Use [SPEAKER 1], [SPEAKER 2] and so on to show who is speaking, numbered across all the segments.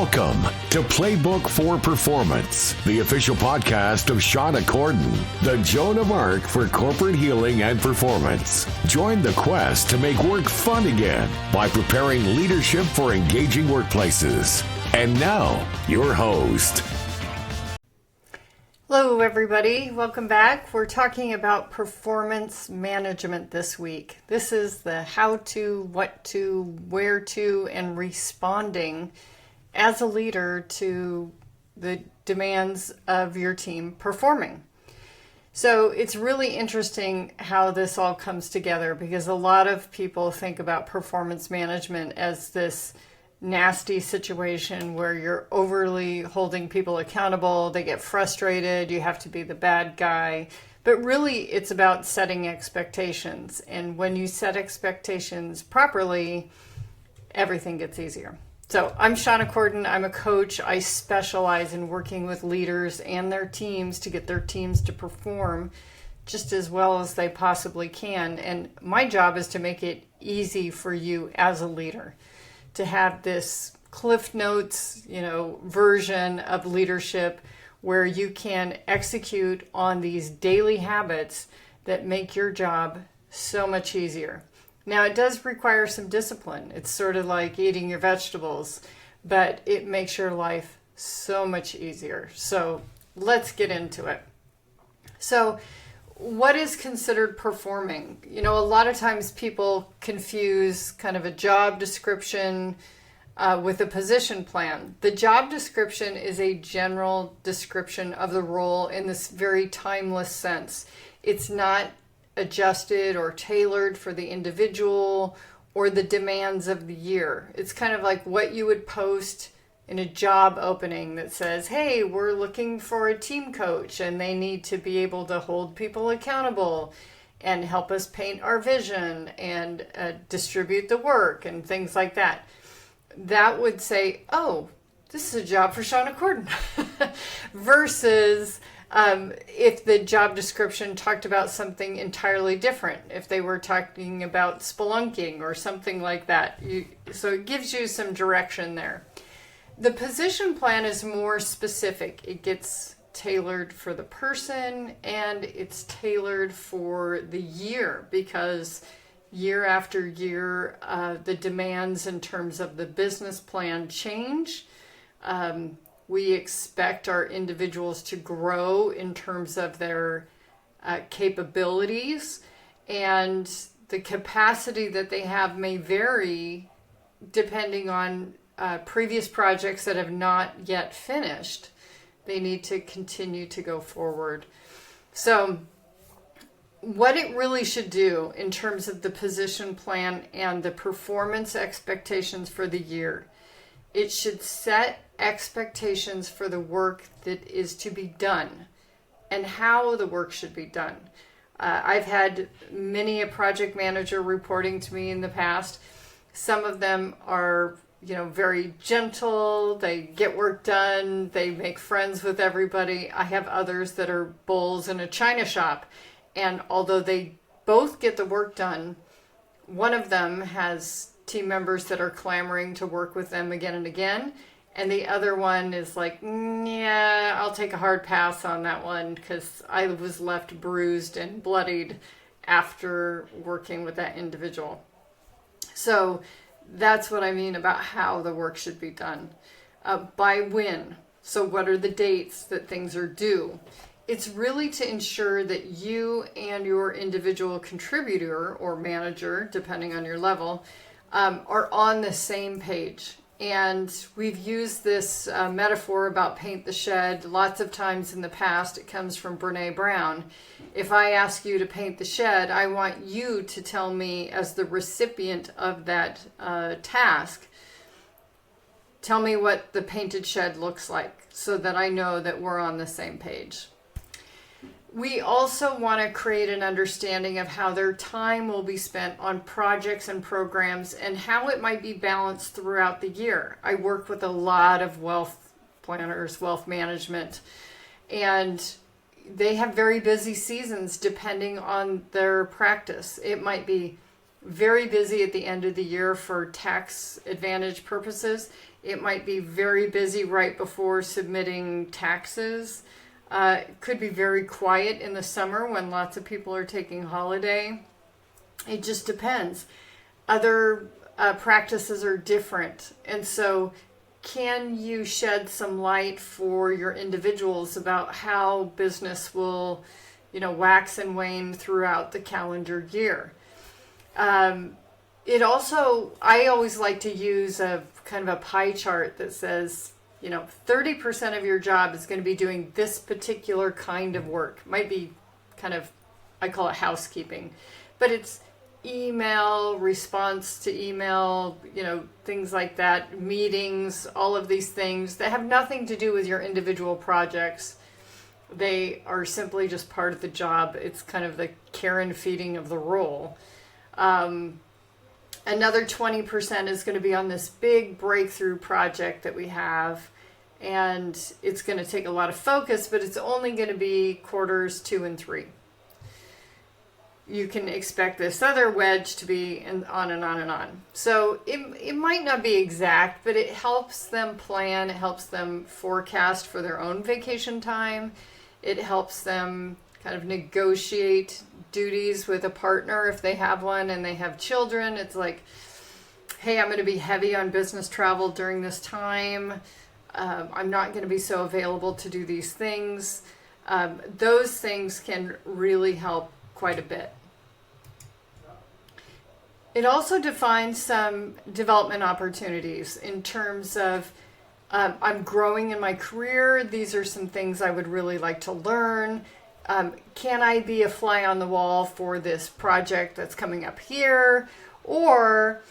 [SPEAKER 1] Welcome to Playbook for Performance, the official podcast of Shawna Corden, the Joan of Arc for corporate healing and performance. Join the quest to make work fun again by preparing leadership for engaging workplaces. And now, your host.
[SPEAKER 2] Hello, everybody. Welcome back. We're talking about performance management this week. This is the how to, what to, where to, and responding as a leader to the demands of your team performing. So it's really interesting how this all comes together, because a lot of people think about performance management as this nasty situation where you're overly holding people accountable, they get frustrated, you have to be the bad guy. But really, it's about setting expectations. And when you set expectations properly, everything gets easier. So I'm Shawna Corden. I'm a coach. I specialize in working with leaders and their teams to get their teams to perform just as well as they possibly can. And my job is to make it easy for you as a leader to have this Cliff Notes, version of leadership where you can execute on these daily habits that make your job so much easier. Now, it does require some discipline. It's sort of like eating your vegetables, but it makes your life so much easier. So let's get into it. So what is considered performing? A lot of times people confuse kind of a job description with a position plan. The job description is a general description of the role in this very timeless sense. It's not adjusted or tailored for the individual or the demands of the year. It's kind of like what you would post in a job opening that says, hey, we're looking for a team coach and they need to be able to hold people accountable and help us paint our vision and distribute the work and things like that. That would say, oh, this is a job for Shawna Corden. Versus if the job description talked about something entirely different, if they were talking about spelunking or something like that. So it gives you some direction there. The position plan is more specific. It gets tailored for the person and it's tailored for the year, because year after year, the demands in terms of the business plan change. We expect our individuals to grow in terms of their capabilities, and the capacity that they have may vary depending on previous projects that have not yet finished. They need to continue to go forward. So what it really should do in terms of the position plan and the performance expectations for the year, it should set expectations for the work that is to be done and how the work should be done. I've had many a project manager reporting to me in the past. Some of them are very gentle, they get work done, they make friends with everybody. I have others that are bulls in a china shop. And although they both get the work done, one of them has team members that are clamoring to work with them again and again. And the other one is like, yeah, I'll take a hard pass on that one because I was left bruised and bloodied after working with that individual. So that's what I mean about how the work should be done. By when? So what are the dates that things are due? It's really to ensure that you and your individual contributor or manager, depending on your level, are on the same page. And we've used this metaphor about paint the shed lots of times in the past. It comes from Brene Brown. If I ask you to paint the shed, I want you to tell me, as the recipient of that task, tell me what the painted shed looks like so that I know that we're on the same page. We also want to create an understanding of how their time will be spent on projects and programs and how it might be balanced throughout the year. I work with a lot of wealth planners, wealth management, and they have very busy seasons depending on their practice. It might be very busy at the end of the year for tax advantage purposes. It might be very busy right before submitting taxes. It could be very quiet in the summer when lots of people are taking holiday. It just depends. Other practices are different. And so can you shed some light for your individuals about how business will, wax and wane throughout the calendar year? I always like to use a kind of a pie chart that says, 30% of your job is going to be doing this particular kind of work. Might be kind of, I call it housekeeping, but it's email, response to email, things like that, meetings, all of these things that have nothing to do with your individual projects. They are simply just part of the job. It's kind of the care and feeding of the role. Another 20% is going to be on this big breakthrough project that we have, and it's going to take a lot of focus, but it's only going to be quarters 2 and 3. You can expect this other wedge to be on and on and on. So it might not be exact, but it helps them plan. It helps them forecast for their own vacation time. It helps them kind of negotiate duties with a partner if they have one and they have children. It's like, hey, I'm going to be heavy on business travel during this time. I'm not going to be so available to do these things. Those things can really help quite a bit. It also defines some development opportunities in terms of I'm growing in my career. These are some things I would really like to learn. Can I be a fly on the wall for this project that's coming up here? Or,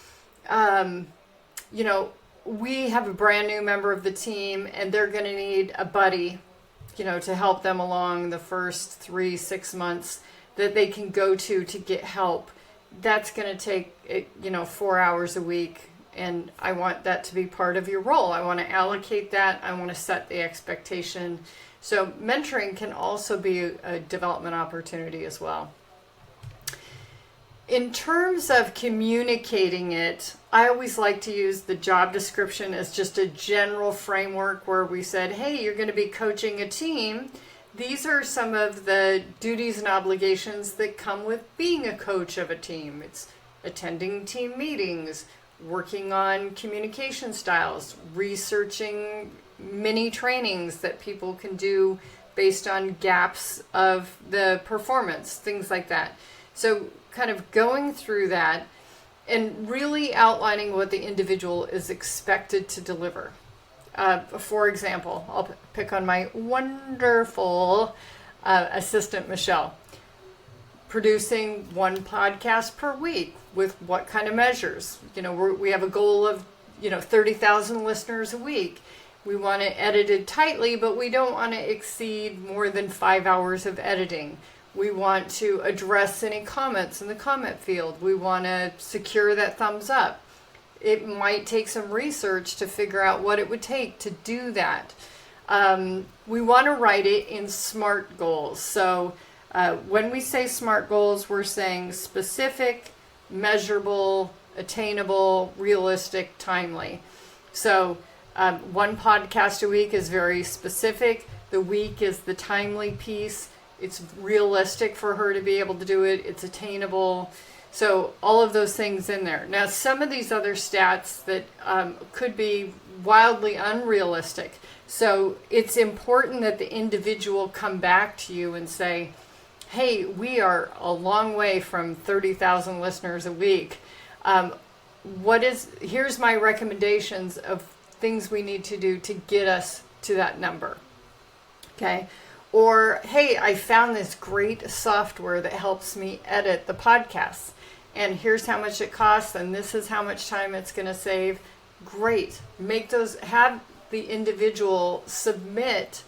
[SPEAKER 2] we have a brand new member of the team and they're going to need a buddy, to help them along the first 3-6 months that they can go to get help. That's going to take, 4 hours a week. And I want that to be part of your role. I want to allocate that. I want to set the expectation. So mentoring can also be a development opportunity as well. In terms of communicating it, I always like to use the job description as just a general framework where we said, hey, you're going to be coaching a team. These are some of the duties and obligations that come with being a coach of a team. It's attending team meetings, working on communication styles, researching mini trainings that people can do based on gaps of the performance, things like that. So kind of going through that and really outlining what the individual is expected to deliver. For example, I'll pick on my wonderful assistant, Michelle. Producing 1 podcast per week with what kind of measures? We have a goal of, 30,000 listeners a week. We want it edited tightly, but we don't want to exceed more than 5 hours of editing. We want to address any comments in the comment field. We want to secure that thumbs up. It might take some research to figure out what it would take to do that. We want to write it in SMART goals. So when we say SMART goals, we're saying specific, measurable, attainable, realistic, timely. So 1 podcast a week is very specific. The week is the timely piece. It's realistic for her to be able to do it. It's attainable. So all of those things in there. Now, some of these other stats that could be wildly unrealistic. So it's important that the individual come back to you and say, hey, we are a long way from 30,000 listeners a week. Here's my recommendations of things we need to do to get us to that number. Okay. Or, hey, I found this great software that helps me edit the podcasts. And here's how much it costs, and this is how much time it's going to save. Great. Have the individual submit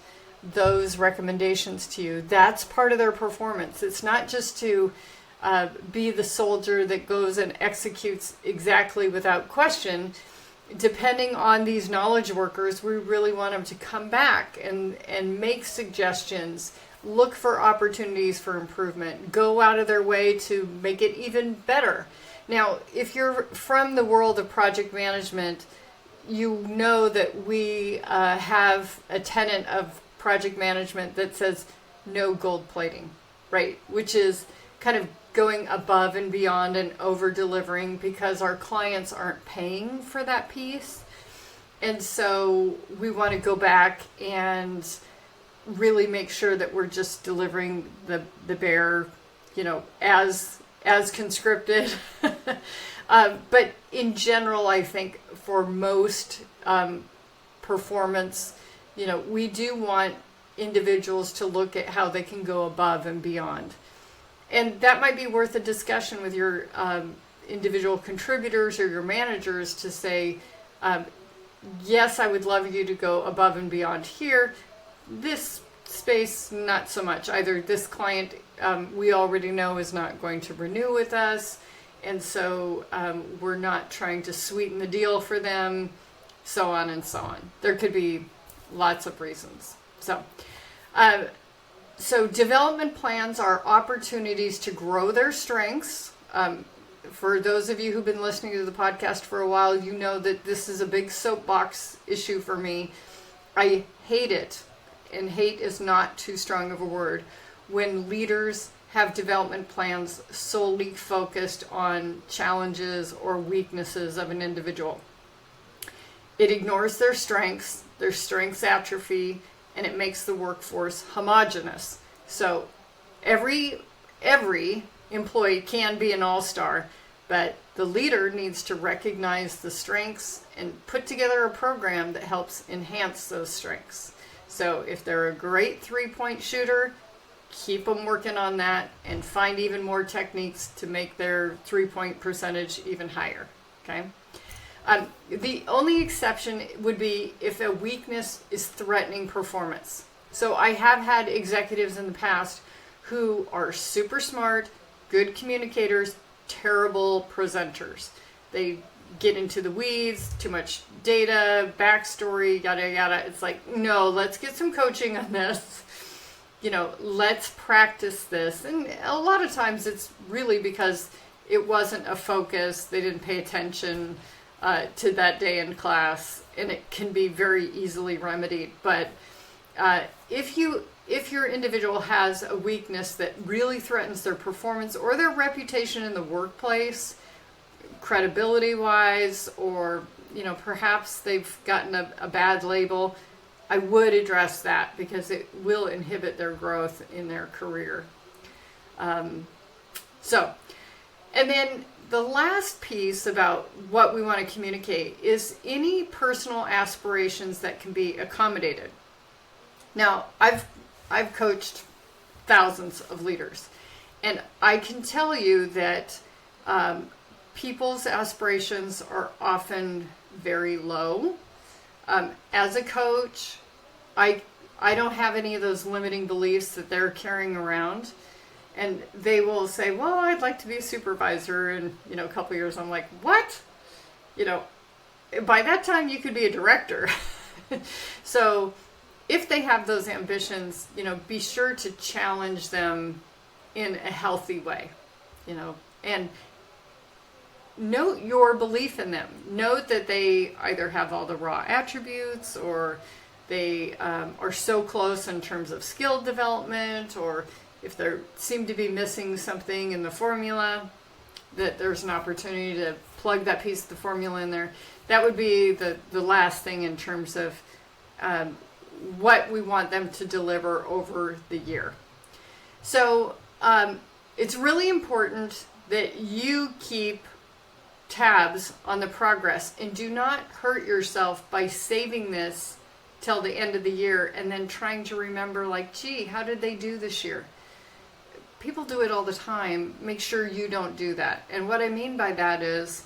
[SPEAKER 2] those recommendations to you. That's part of their performance. It's not just to be the soldier that goes and executes exactly without question. Depending on these knowledge workers, we really want them to come back and make suggestions, look for opportunities for improvement, go out of their way to make it even better. Now, if you're from the world of project management, you know that we have a tenet of project management that says no gold plating, right? Which is kind of going above and beyond and over delivering because our clients aren't paying for that piece. And so we want to go back and really make sure that we're just delivering the bare, as conscripted. But in general, I think for most performance, we do want individuals to look at how they can go above and beyond. And that might be worth a discussion with your individual contributors or your managers to say, yes, I would love you to go above and beyond here. This space, not so much. Either this client we already know is not going to renew with us, and so we're not trying to sweeten the deal for them, so on and so on. There could be lots of reasons. So development plans are opportunities to grow their strengths. For those of you who've been listening to the podcast for a while, you know that this is a big soapbox issue for me. I hate it, and hate is not too strong of a word, when leaders have development plans solely focused on challenges or weaknesses of an individual. It ignores their strengths atrophy, and it makes the workforce homogenous. So every employee can be an all-star, but the leader needs to recognize the strengths and put together a program that helps enhance those strengths. So if they're a great three-point shooter, keep them working on that and find even more techniques to make their three-point percentage even higher. Okay. The only exception would be if a weakness is threatening performance. So I have had executives in the past who are super smart, good communicators, terrible presenters. They get into the weeds, too much data, backstory, yada, yada. It's like, no, let's get some coaching on this. Let's practice this. And a lot of times it's really because it wasn't a focus. They didn't pay attention to that day in class, and it can be very easily remedied. But if your individual has a weakness that really threatens their performance or their reputation in the workplace, credibility wise, or perhaps they've gotten a bad label, I would address that because it will inhibit their growth in their career. And then the last piece about what we want to communicate is any personal aspirations that can be accommodated. Now, I've coached thousands of leaders, and I can tell you that people's aspirations are often very low. As a coach, I don't have any of those limiting beliefs that they're carrying around. And they will say, well, I'd like to be a supervisor. And, a couple of years, I'm like, what? By that time you could be a director. So if they have those ambitions, be sure to challenge them in a healthy way, and note your belief in them. Note that they either have all the raw attributes, or they are so close in terms of skill development, or if they seem to be missing something in the formula, that there's an opportunity to plug that piece of the formula in there. That would be the last thing in terms of what we want them to deliver over the year. So it's really important that you keep tabs on the progress and do not hurt yourself by saving this till the end of the year and then trying to remember, like, gee, how did they do this year? People do it all the time. Make sure you don't do that. And what I mean by that is,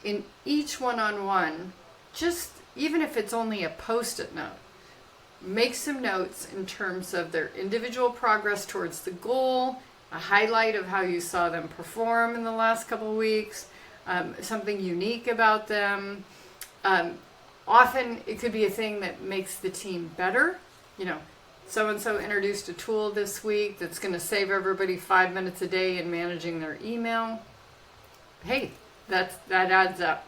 [SPEAKER 2] in each one-on-one, just even if it's only a post-it note, make some notes in terms of their individual progress towards the goal, a highlight of how you saw them perform in the last couple of weeks, something unique about them. Often it could be a thing that makes the team better. So-and-so introduced a tool this week that's going to save everybody 5 minutes a day in managing their email. Hey, that adds up.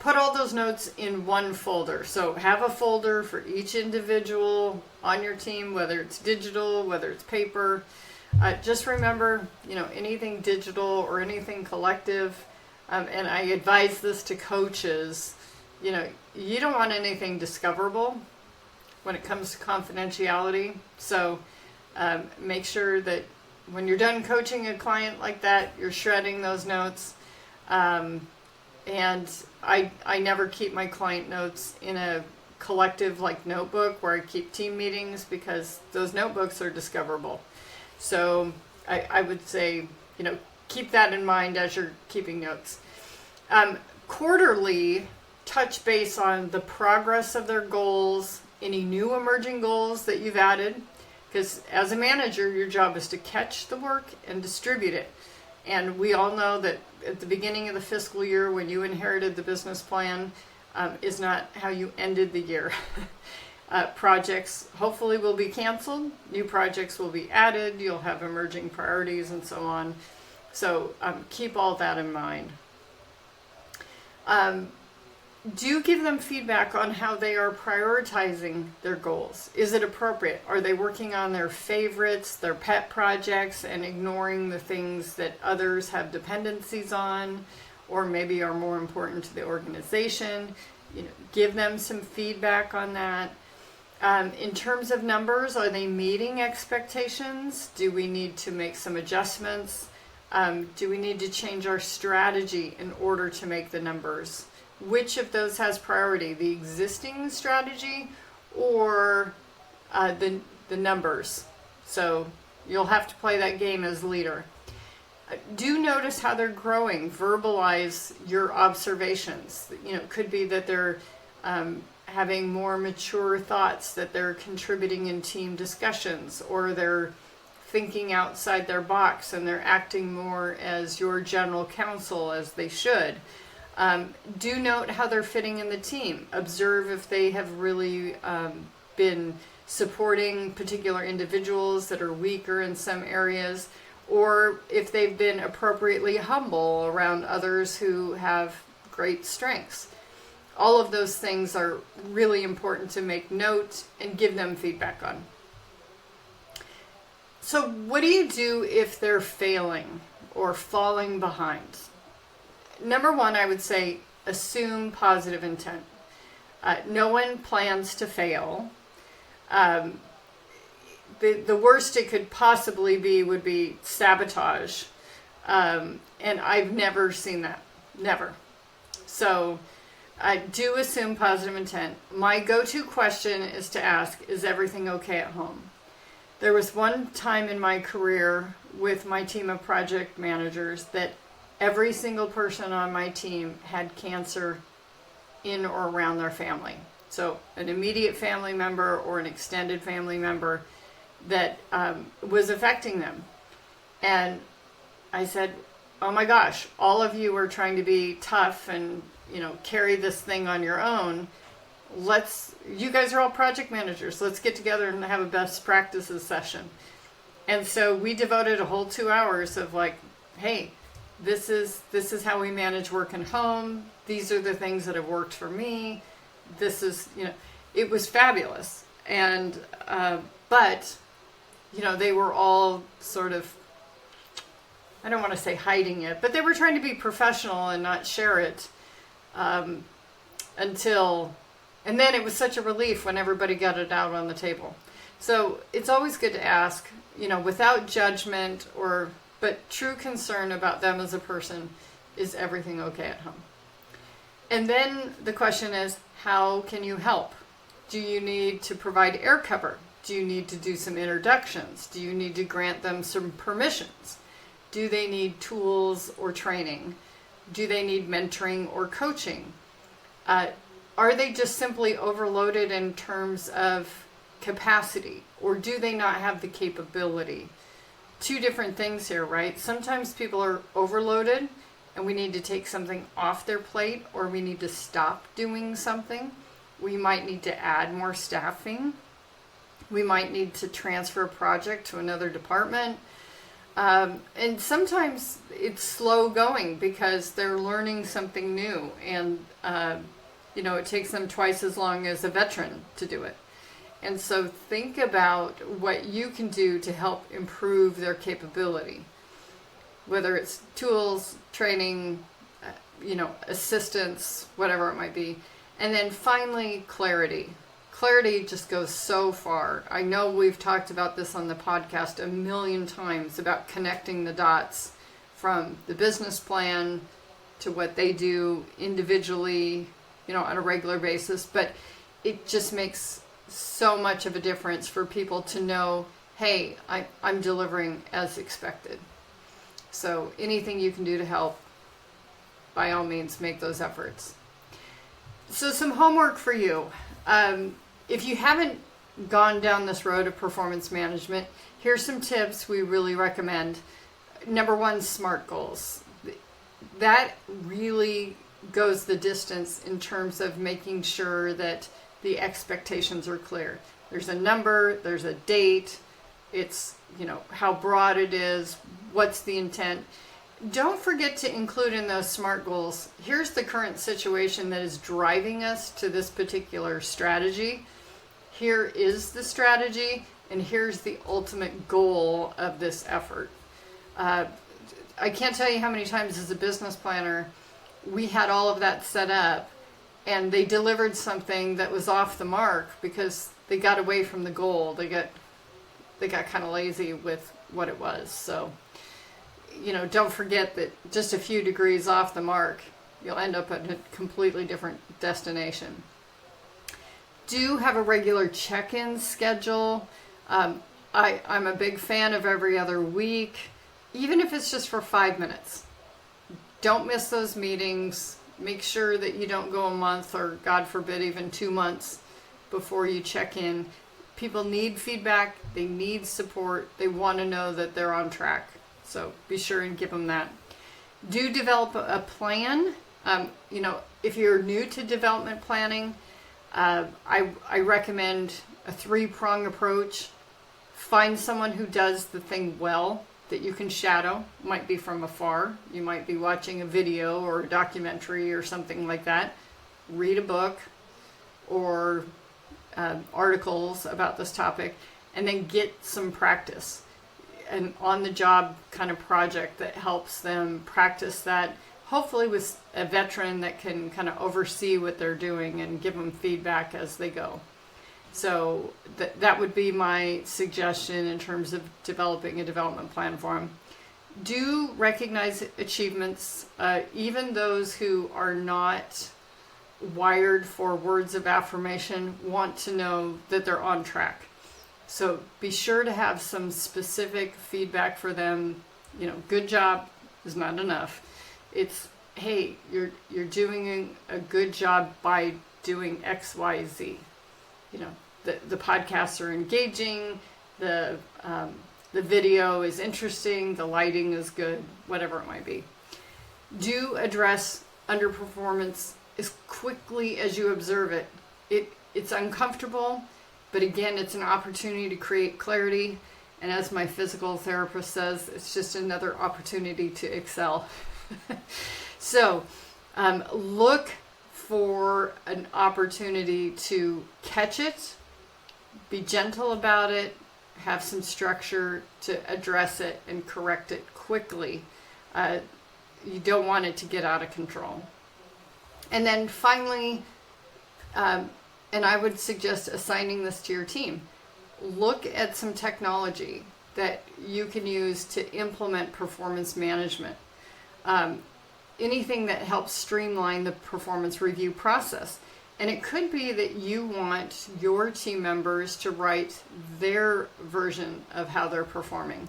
[SPEAKER 2] put all those notes in one folder. So have a folder for each individual on your team, whether it's digital, whether it's paper. Just remember, anything digital or anything collective, and I advise this to coaches, you don't want anything discoverable when it comes to confidentiality. So make sure that when you're done coaching a client like that, you're shredding those notes. And I never keep my client notes in a collective notebook where I keep team meetings, because those notebooks are discoverable. So I would say, keep that in mind as you're keeping notes. Quarterly, touch base on the progress of their goals, any new emerging goals that you've added, because as a manager, your job is to catch the work and distribute it. And we all know that at the beginning of the fiscal year, when you inherited the business plan, is not how you ended the year. Projects hopefully will be canceled, new projects will be added, you'll have emerging priorities and so on. So keep all that in mind. Do give them feedback on how they are prioritizing their goals. Is it appropriate? Are they working on their favorites, their pet projects, and ignoring the things that others have dependencies on, or maybe are more important to the organization? Give them some feedback on that. In terms of numbers, are they meeting expectations? Do we need to make some adjustments? Do we need to change our strategy in order to make the numbers? Which of those has priority, the existing strategy or the numbers? So you'll have to play that game as leader. Do notice how they're growing. Verbalize your observations. It could be that they're having more mature thoughts, that they're contributing in team discussions, or they're thinking outside their box and they're acting more as your general counsel, as they should. Do note how they're fitting in the team. Observe if they have really been supporting particular individuals that are weaker in some areas, or if they've been appropriately humble around others who have great strengths. All of those things are really important to make note and give them feedback on. So what do you do if they're failing or falling behind? Number one, I would say assume positive intent. No one plans to fail. The worst it could possibly be would be sabotage. And I've never seen that. Never. So do assume positive intent. My go-to question is to ask, is everything okay at home? There was one time in my career with my team of project managers that every single person on my team had cancer in or around their family. So an immediate family member or an extended family member that was affecting them. And I said, oh my gosh, all of you are trying to be tough and carry this thing on your own. You guys are all project managers. Let's get together and have a best practices session. And so we devoted a whole 2 hours of hey, this is how we manage work and home. These are the things that have worked for me. This is, it was fabulous. And, but, they were all sort of, I don't want to say hiding it, but they were trying to be professional and not share it and then it was such a relief when everybody got it out on the table. So it's always good to ask, without judgment but true concern about them as a person, is everything okay at home? And then the question is, how can you help? Do you need to provide air cover? Do you need to do some introductions? Do you need to grant them some permissions? Do they need tools or training? Do they need mentoring or coaching? Are they just simply overloaded in terms of capacity, or do they not have the capability? Two different things here, right? Sometimes people are overloaded and we need to take something off their plate, or we need to stop doing something. We might need to add more staffing. We might need to transfer a project to another department. And sometimes it's slow going because they're learning something new, and it takes them twice as long as a veteran to do it. And so think about what you can do to help improve their capability, whether it's tools, training, assistance, whatever it might be. And then finally, clarity. Clarity just goes so far. I know we've talked about this on the podcast a million times about connecting the dots from the business plan to what they do individually, on a regular basis. But it just makes so much of a difference for people to know, hey, I'm delivering as expected. So anything you can do to help, by all means, make those efforts. So some homework for you. If you haven't gone down this road of performance management, here's some tips we really recommend. Number one, SMART goals. That really goes the distance in terms of making sure that the expectations are clear. There's a number, there's a date, it's, how broad it is, what's the intent. Don't forget to include in those SMART goals, here's the current situation that is driving us to this particular strategy. Here is the strategy, and here's the ultimate goal of this effort. I can't tell you how many times as a business planner, we had all of that set up, and they delivered something that was off the mark because they got away from the goal. They got kind of lazy with what it was. So, don't forget that just a few degrees off the mark, you'll end up at a completely different destination. Do have a regular check-in schedule. I'm a big fan of every other week, even if it's just for 5 minutes. Don't miss those meetings. Make sure that you don't go a month or, God forbid, even 2 months before you check in. People need feedback. They need support. They want to know that they're on track. So be sure and give them that. Do develop a plan. If you're new to development planning, I recommend a 3-prong approach. Find someone who does the thing well that you can shadow. Might be from afar. You might be watching a video or a documentary or something like that. Read a book or articles about this topic, and then get some practice. An on-the-job kind of project that helps them practice that, hopefully with a veteran that can kind of oversee what they're doing and give them feedback as they go. So that would be my suggestion in terms of developing a development plan for them. Do recognize achievements, even those who are not wired for words of affirmation want to know that they're on track. So be sure to have some specific feedback for them. Good job is not enough. It's, hey, you're doing a good job by doing X, Y, Z. The podcasts are engaging, the video is interesting, the lighting is good, whatever it might be. Do address underperformance as quickly as you observe it. It's uncomfortable, but again, it's an opportunity to create clarity. And as my physical therapist says, it's just another opportunity to excel. So look for an opportunity to catch it, be gentle about it, have some structure to address it and correct it quickly. You don't want it to get out of control. And then finally, and I would suggest assigning this to your team, look at some technology that you can use to implement performance management. Anything that helps streamline the performance review process. And it could be that you want your team members to write their version of how they're performing,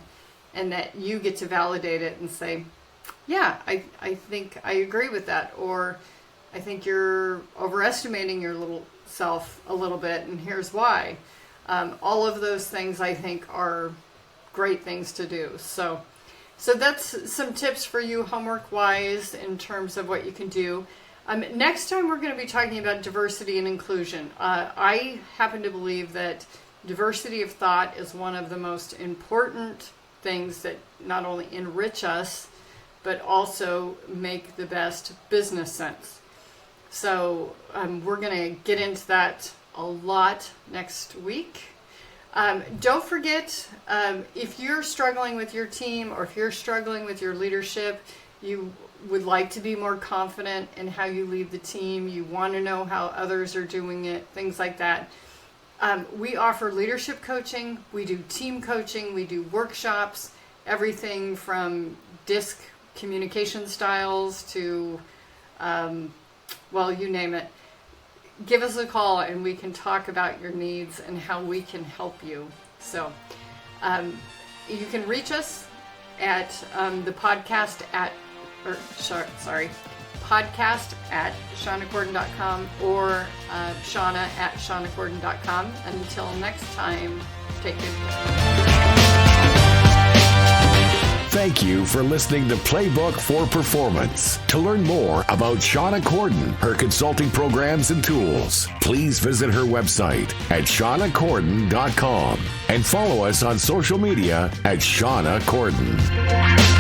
[SPEAKER 2] and that you get to validate it and say, yeah, I think I agree with that, or I think you're overestimating your little self a little bit, and here's why. All of those things I think are great things to do. So that's some tips for you homework-wise in terms of what you can do. Next time we're going to be talking about diversity and inclusion. I happen to believe that diversity of thought is one of the most important things that not only enrich us, but also make the best business sense. So we're going to get into that a lot next week. Don't forget, if you're struggling with your team or if you're struggling with your leadership, you would like to be more confident in how you lead the team, you want to know how others are doing it, things like that. We offer leadership coaching, we do team coaching, we do workshops, everything from DISC communication styles to, well, you name it. Give us a call and we can talk about your needs and how we can help you. So you can reach us at the podcast at, podcast at shawnacorden.com or Shawna at shawnacorden.com. Until next time, take care.
[SPEAKER 1] Thank you for listening to Playbook for Performance. To learn more about Shawna Corden, her consulting programs and tools, please visit her website at shawnacorden.com and follow us on social media at Shawna Corden.